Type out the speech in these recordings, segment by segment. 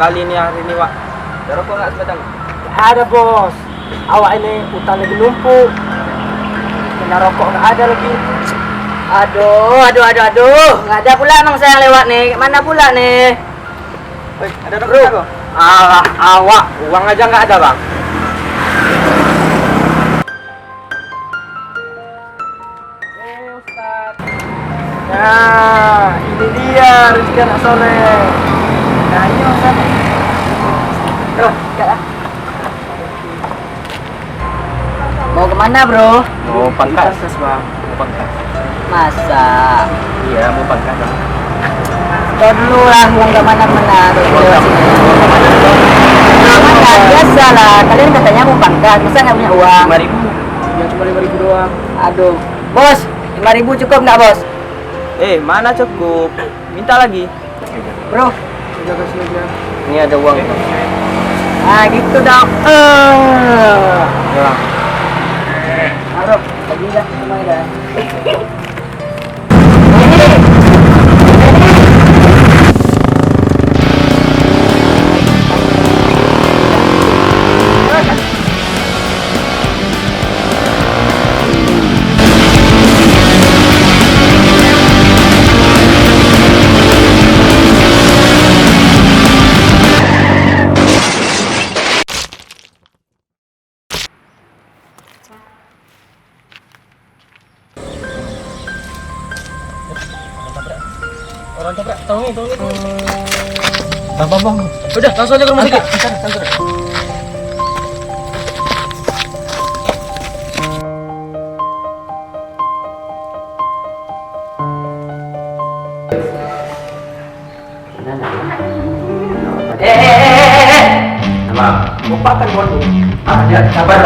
kali ini hari ini, Wak. Ada rokok nggak sebatang? Ada bos. Awak ini utang lagi numpuk. Kena rokok nggak ada lagi. Aduh. Nggak ada pula emang saya lewat nih. Mana pula nih? Woi, ada rokok nggak, kok? Alah, awak. Uang aja nggak ada, Bang. Nah, ini dia rezeki anak sore. Nah, ini Ustaz. Enggak lah. Mau kemana bro? Mau pangkas, Bang. Mau pangkas. Masa? Iya, mau pangkas, Bang. Tahu dulu lah, uang ke mana-mana. Biasa lah, kalian katanya mau pangkas, masa nggak punya uang? 5.000. Yang cuma 5.000 doang. Aduh, bos, 5.000 cukup nggak bos? Mana cukup? Minta lagi. Bro, Udah kasih aja. Ini ada uang. nah gitu dong. Ya. Taruh, lagi dah semuanya dah. Orang tabrak, tolongin. Bang. Udah, langsung aja ke rumah sakit. Lupakan bodoh. Ya, sabar.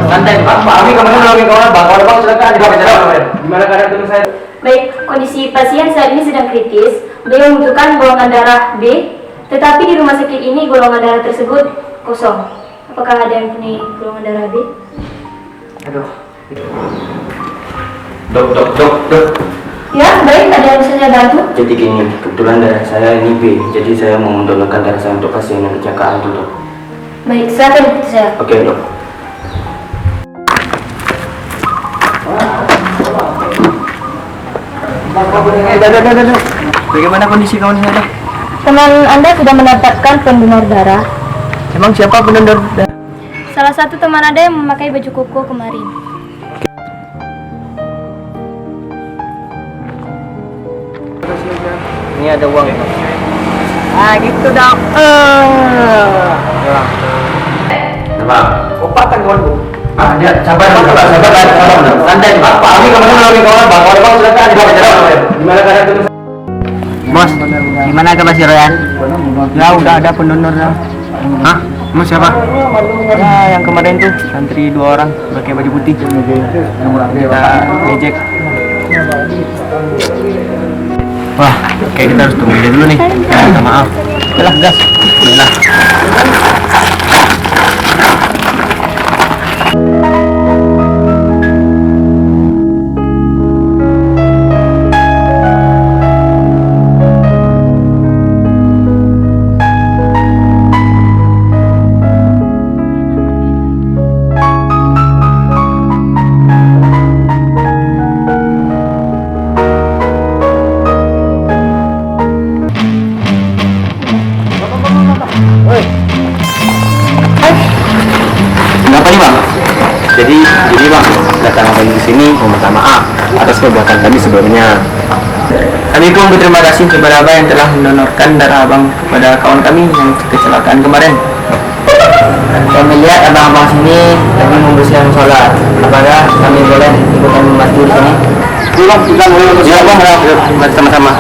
Santai, Pak. Kami kemarin nolongin kawan, Bang. Kalau Bang silakan dibawa. Gimana keadaan teman saya? Baik, kondisi pasien saat ini sedang kritis. Beliau membutuhkan golongan darah B, tetapi di rumah sakit ini golongan darah tersebut kosong. Apakah ada yang punya golongan darah B? Aduh. Dok. Ya, baik, ada yang bisa saya bantu? Jadi gini, kebetulan darah saya ini B, jadi saya mau mendonorkan darah saya untuk pasien yang kecelakaan itu, dok. Baik, silakan ikuti saya. Oke, dok. Bagaimana kondisi kawan saya, Dok? Teman Anda sudah mendapatkan pendonor darah. Emang siapa pendonor darah? Salah satu teman Anda yang memakai baju koko kemarin. Ini ada uang. Nah gitu dong. Bang. Lupakan bodoh. Ya, sabar. Santai, Pak. Kami kemarin nolongin kawan, Bang. Kalau Bang silakan dibawa. Gimana keadaan teman saya? Bos, gimana kabar si Royan? Ya, udah ada pendonornya. Hah? Emang siapa? Ya, yang kemarin tuh santri 2 orang pakai baju putih. Kita ejek. Wah, kayak kita harus tunggu dia dulu nih. Ya, minta maaf. Udah, gas. Udah. Kenapa nih, Bang? Jadi Bang, datang kami ke sini mau minta maaf atas perbuatan kami sebelumnya. Kami pun berterima kasih kepada Abang yang telah mendonorkan darah Abang kepada kawan kami yang kecelakaan kemarin. Kami lihat abang-abang sini lagi membersihkan sholat. Apakah kami boleh ikutan membantu di sini? Iya, Bang, kita boleh. Iya, Bang. Sama-sama.